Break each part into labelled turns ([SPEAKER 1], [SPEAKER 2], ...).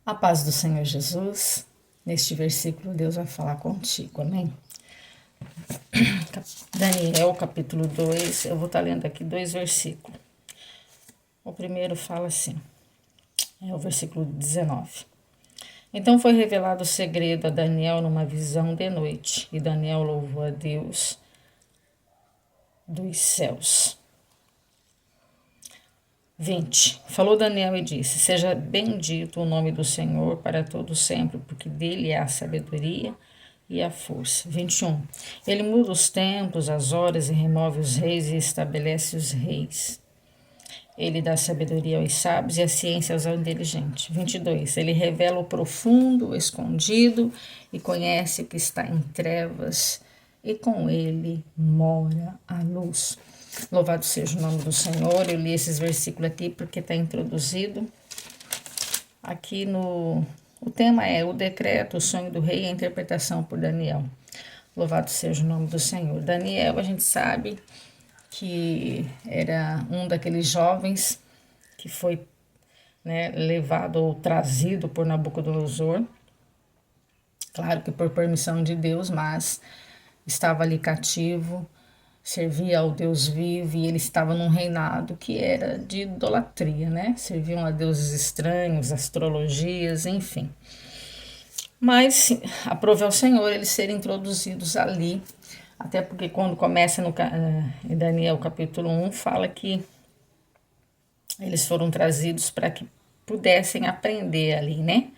[SPEAKER 1] A paz do Senhor Jesus. Neste versículo, Deus vai falar contigo, amém? Daniel, capítulo 2, eu vou estar lendo aqui dois versículos. O primeiro fala assim, é o versículo 19. Então foi revelado o segredo a Daniel numa visão de noite, e Daniel louvou a Deus dos céus. 20. Falou Daniel e disse: Seja bendito o nome do Senhor para todo sempre, porque dele é a sabedoria e a força. 21. Ele muda os tempos, as horas, e remove os reis e estabelece os reis. Ele dá sabedoria aos sábios e a ciência aos inteligentes. 22. Ele revela o profundo, o escondido, e conhece o que está em trevas, e com ele mora a luz. Louvado seja o nome do Senhor. Eu li esses versículos aqui porque está introduzido aqui no... O tema é o decreto, o sonho do rei e a interpretação por Daniel. Louvado seja o nome do Senhor. Daniel, a gente sabe que era um daqueles jovens que foi, né, levado ou trazido por Nabucodonosor. Claro que por permissão de Deus, mas estava ali cativo, servia ao Deus vivo, e ele estava num reinado que era de idolatria, né? Serviam a deuses estranhos, astrologias, enfim. Mas aprove ao Senhor eles serem introduzidos ali, até porque quando começa em Daniel capítulo 1, fala que eles foram trazidos para que pudessem aprender ali, né?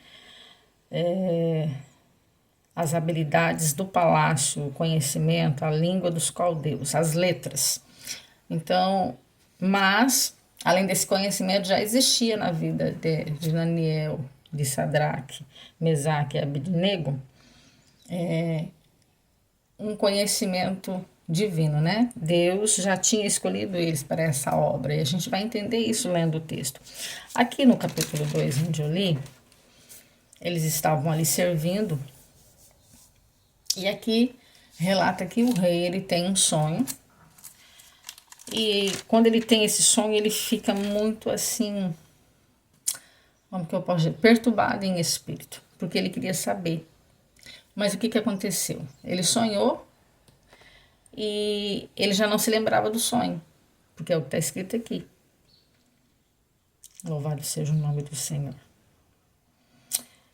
[SPEAKER 1] As habilidades do palácio, o conhecimento, a língua dos caldeus, as letras. Então, mas, além desse conhecimento, já existia na vida de Daniel, de Sadraque, Mesaque e Abednego, um conhecimento divino, né? Deus já tinha escolhido eles para essa obra, e a gente vai entender isso lendo o texto. Aqui no capítulo 2, onde eu li, eles estavam ali servindo, e aqui relata que o rei ele tem um sonho, e quando ele tem esse sonho, ele fica muito assim, como que eu posso dizer, perturbado em espírito, porque ele queria saber. Mas o que aconteceu? Ele sonhou e ele já não se lembrava do sonho, porque é o que está escrito aqui. Louvado seja o nome do Senhor.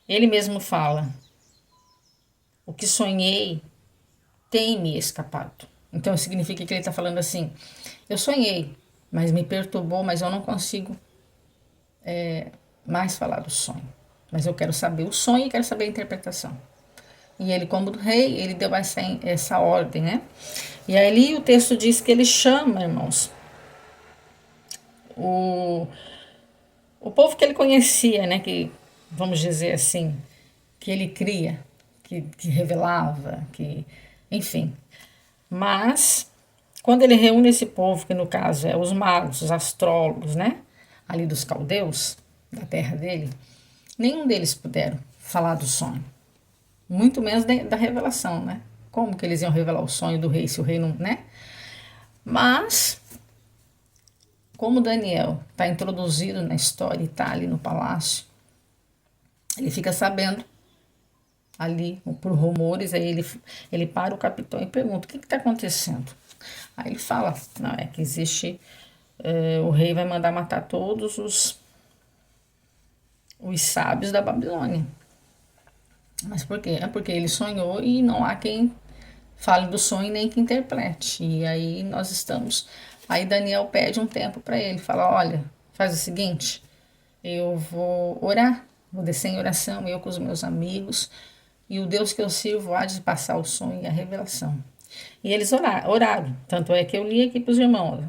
[SPEAKER 1] Ele mesmo fala: o que sonhei tem me escapado. Então significa que ele está falando assim: eu sonhei, mas me perturbou, mas eu não consigo mais falar do sonho. Mas eu quero saber o sonho e quero saber a interpretação. E ele, como rei, ele deu essa ordem, né? E aí o texto diz que ele chama, irmãos, o, o povo que ele conhecia, né? Que, vamos dizer assim, que ele cria, que revelava, que, enfim. Mas, quando ele reúne esse povo, que no caso é os magos, os astrólogos, né? Ali dos caldeus, da terra dele, nenhum deles puderam falar do sonho. Muito menos da revelação, né? Como que eles iam revelar o sonho do rei se o rei não, né? Mas, como Daniel está introduzido na história e está ali no palácio, ele fica sabendo ali por rumores, aí ele para o capitão e pergunta: o que está acontecendo? Aí ele fala: não, é que existe, o rei vai mandar matar todos os sábios da Babilônia. Mas por quê? É porque ele sonhou e não há quem fale do sonho nem que interprete. E aí nós estamos... Aí Daniel pede um tempo para ele, fala: olha, faz o seguinte, eu vou orar, vou descer em oração, eu com os meus amigos, e o Deus que eu sirvo há de passar o sonho e a revelação. E eles oraram, tanto é que eu li aqui para os irmãos.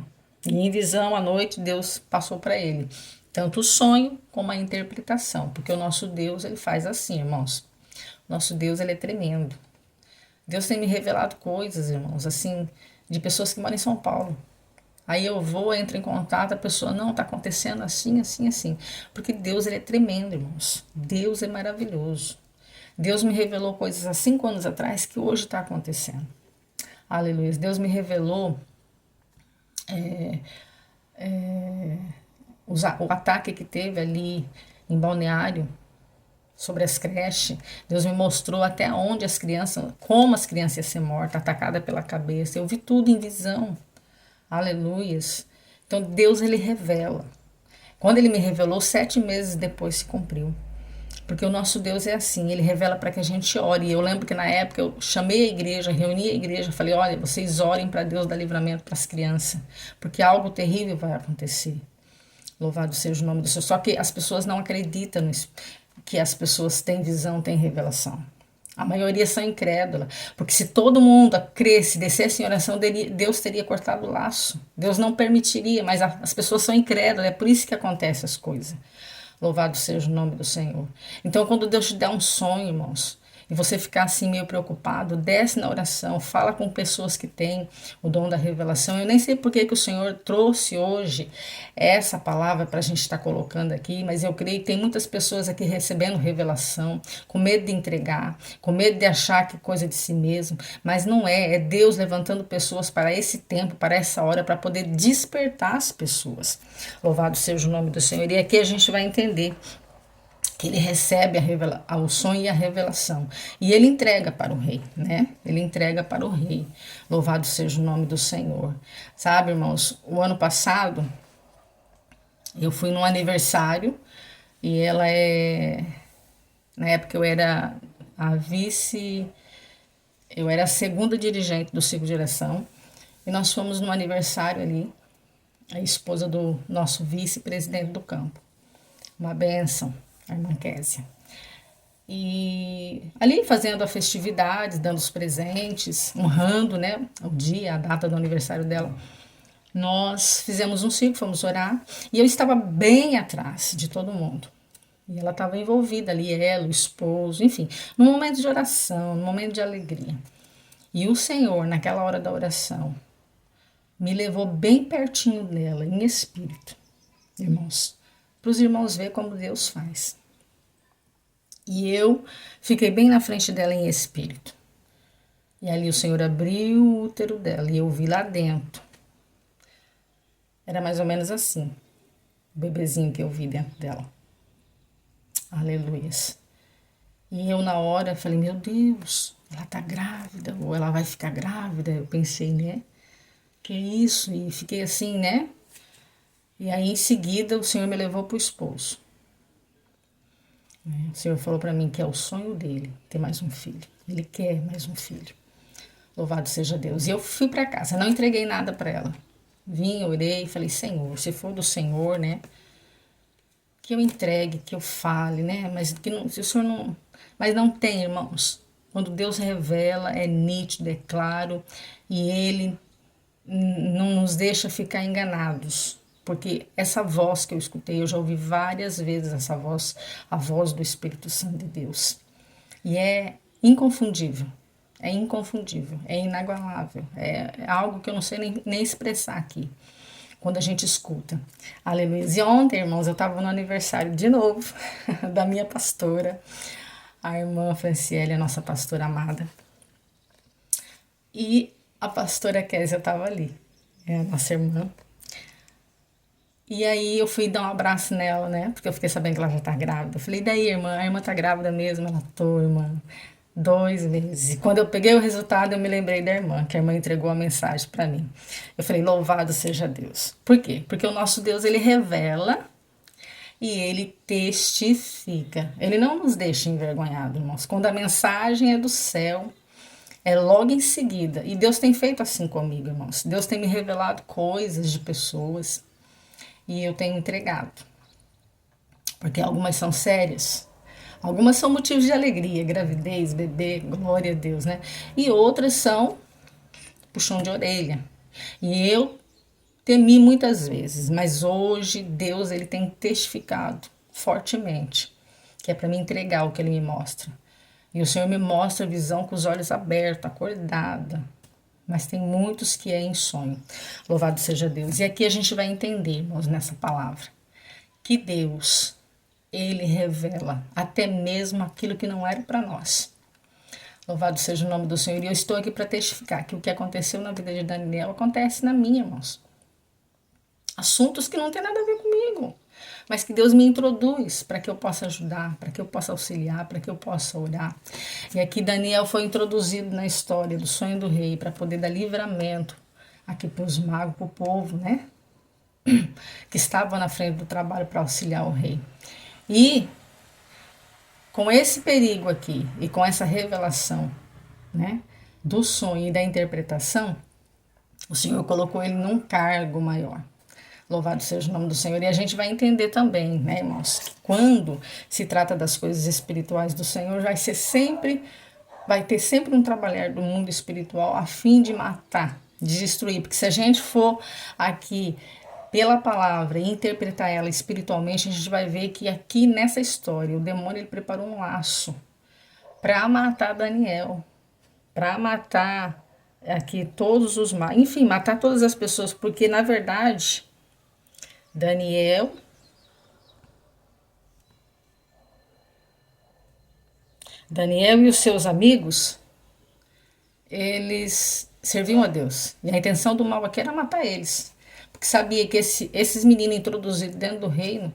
[SPEAKER 1] E em visão à noite, Deus passou para ele tanto o sonho como a interpretação, porque o nosso Deus, ele faz assim, irmãos. Nosso Deus, ele é tremendo. Deus tem me revelado coisas, irmãos, assim, de pessoas que moram em São Paulo. Aí eu vou, entro em contato, a pessoa: não, tá acontecendo assim, assim, assim. Porque Deus, ele é tremendo, irmãos. Deus é maravilhoso. Deus me revelou coisas há 5 anos atrás que hoje está acontecendo. Aleluia. Deus me revelou o ataque que teve ali em Balneário, sobre as creches. Deus me mostrou até onde as crianças, como as crianças iam ser mortas, atacadas pela cabeça. Eu vi tudo em visão. Aleluias. Então Deus, ele revela. Quando ele me revelou, 7 meses depois se cumpriu. Porque o nosso Deus é assim, ele revela para que a gente ore. E eu lembro que na época eu chamei a igreja, reuni a igreja, falei: olha, vocês orem para Deus dar livramento para as crianças, porque algo terrível vai acontecer. Louvado seja o nome do Senhor. Só que as pessoas não acreditam nisso, que as pessoas têm visão, têm revelação. A maioria são incrédulas, porque se todo mundo cresce, descesse em oração, Deus teria cortado o laço. Deus não permitiria, mas as pessoas são incrédulas, é por isso que acontecem as coisas. Louvado seja o nome do Senhor. Então, quando Deus te der um sonho, irmãos, e você ficar assim meio preocupado, desce na oração, fala com pessoas que têm o dom da revelação. Eu nem sei por que o Senhor trouxe hoje essa palavra para a gente estar colocando aqui, mas eu creio que tem muitas pessoas aqui recebendo revelação, com medo de entregar, com medo de achar que é coisa de si mesmo, mas não é, é Deus levantando pessoas para esse tempo, para essa hora, para poder despertar as pessoas. Louvado seja o nome do Senhor. E aqui a gente vai entender que ele recebe o sonho e a revelação. E ele entrega para o rei, né? Ele entrega para o rei. Louvado seja o nome do Senhor. Sabe, irmãos, o ano passado, eu fui num aniversário e ela é... Na época eu era a vice... Eu era a segunda dirigente do ciclo de direção. E nós fomos num aniversário ali, a esposa do nosso vice-presidente do campo. Uma bênção. A irmã Késia. E ali fazendo a festividade, dando os presentes, honrando, né, o dia, a data do aniversário dela, nós fizemos um ciclo, fomos orar, e eu estava bem atrás de todo mundo. E ela estava envolvida ali, ela, o esposo, enfim, num momento de oração, num momento de alegria. E o Senhor, naquela hora da oração, me levou bem pertinho dela, em espírito, irmãos, para os irmãos verem como Deus faz. E eu fiquei bem na frente dela em espírito. E ali o Senhor abriu o útero dela e eu vi lá dentro. Era mais ou menos assim, o bebezinho que eu vi dentro dela. Aleluias. E eu na hora falei: meu Deus, ela tá grávida, ou ela vai ficar grávida. Eu pensei, né? Que isso? E fiquei assim, né? E aí, em seguida, o Senhor me levou para o esposo. O Senhor falou para mim que é o sonho dele ter mais um filho. Ele quer mais um filho. Louvado seja Deus. E eu fui para casa, não entreguei nada para ela. Vim, orei e falei: Senhor, se for do Senhor, né? Que eu entregue, que eu fale, né? Mas que não, se o Senhor não... Mas não tem, irmãos. Quando Deus revela, é nítido, é claro. E Ele não nos deixa ficar enganados. Porque essa voz que eu escutei, eu já ouvi várias vezes essa voz, a voz do Espírito Santo de Deus. E é inconfundível, é inagualável, é algo que eu não sei nem expressar aqui, quando a gente escuta. Aleluia. E ontem, irmãos, eu estava no aniversário de novo da minha pastora, a irmã Franciele, a nossa pastora amada. E a pastora Késia estava ali, é a nossa irmã. E aí eu fui dar um abraço nela, né? Porque eu fiquei sabendo que ela já tá grávida. Eu falei: e daí, irmã? A irmã tá grávida mesmo? Ela: tô, irmã. 2 meses. E quando eu peguei o resultado, eu me lembrei da irmã, que a irmã entregou a mensagem para mim. Eu falei: louvado seja Deus. Por quê? Porque o nosso Deus, ele revela e ele testifica. Ele não nos deixa envergonhados, irmãos. Quando a mensagem é do céu, é logo em seguida. E Deus tem feito assim comigo, irmãos. Deus tem me revelado coisas de pessoas e eu tenho entregado. Porque algumas são sérias, algumas são motivos de alegria, gravidez, bebê, glória a Deus, né? E outras são puxão de orelha. E eu temi muitas vezes, mas hoje Deus, ele tem testificado fortemente, que é para me entregar o que ele me mostra. E o Senhor me mostra a visão com os olhos abertos, acordada. Mas tem muitos que é em sonho. Louvado seja Deus. E aqui a gente vai entender, irmãos, nessa palavra, que Deus, ele revela até mesmo aquilo que não era para nós. Louvado seja o nome do Senhor. E eu estou aqui para testificar que o que aconteceu na vida de Daniel acontece na minha, irmãos. Assuntos que não tem nada a ver comigo. mas que Deus me introduz para que eu possa ajudar, para que eu possa auxiliar, para que eu possa orar. E aqui Daniel foi introduzido na história do sonho do rei para poder dar livramento aqui para os magos, para o povo, né? Que estava na frente do trabalho para auxiliar o rei. E com esse perigo aqui e com essa revelação, né, do sonho e da interpretação, o Senhor colocou ele num cargo maior. Louvado seja o nome do Senhor. E a gente vai entender também, né, irmãos, que quando se trata das coisas espirituais do Senhor, vai ter sempre um trabalhar do mundo espiritual a fim de matar, de destruir. Porque se a gente for aqui pela palavra e interpretar ela espiritualmente, a gente vai ver que aqui nessa história, o demônio ele preparou um laço para matar Daniel, para matar aqui todos os magos, enfim, matar todas as pessoas, porque na verdade Daniel e os seus amigos, eles serviam a Deus. E a intenção do mal aqui era matar eles. Porque sabia que esses meninos introduzidos dentro do reino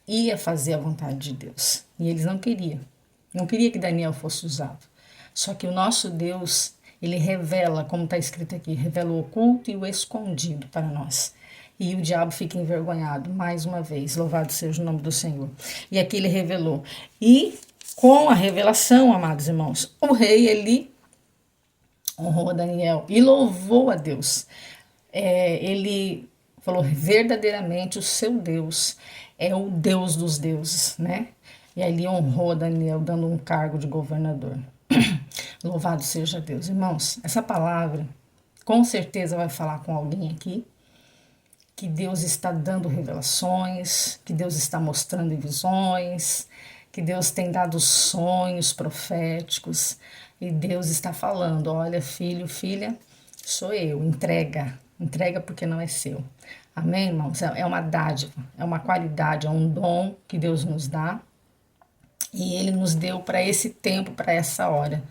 [SPEAKER 1] ia fazer a vontade de Deus. E eles não queriam. Não queria que Daniel fosse usado. Só que o nosso Deus, ele revela, como está escrito aqui, revela o oculto e o escondido para nós. E o diabo fica envergonhado, mais uma vez, louvado seja o nome do Senhor. E aqui ele revelou. E com a revelação, amados irmãos, o rei, ele honrou Daniel e louvou a Deus. Ele falou, verdadeiramente o seu Deus é o Deus dos deuses, né? E aí ele honrou Daniel, dando um cargo de governador. Louvado seja Deus. Irmãos, essa palavra com certeza vai falar com alguém aqui, que Deus está dando revelações, que Deus está mostrando visões, que Deus tem dado sonhos proféticos, e Deus está falando, olha, filho, filha, sou eu, entrega porque não é seu. Amém, irmãos? É uma dádiva, é uma qualidade, é um dom que Deus nos dá, e Ele nos deu para esse tempo, para essa hora.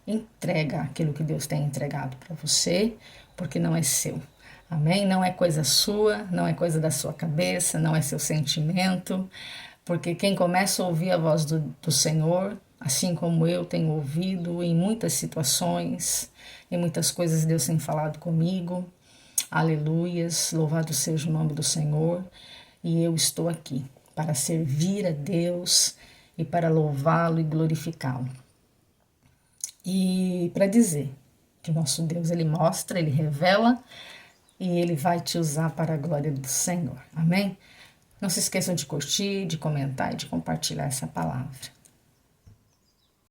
[SPEAKER 1] Entrega aquilo que Deus tem entregado para você, porque não é seu. Amém? Não é coisa sua, não é coisa da sua cabeça, não é seu sentimento, porque quem começa a ouvir a voz do Senhor, assim como eu tenho ouvido em muitas situações, em muitas coisas Deus tem falado comigo, aleluias, louvado seja o nome do Senhor, e eu estou aqui para servir a Deus e para louvá-lo e glorificá-lo. E para dizer que o nosso Deus, ele mostra, ele revela, e Ele vai te usar para a glória do Senhor. Amém? Não se esqueçam de curtir, de comentar e de compartilhar essa palavra.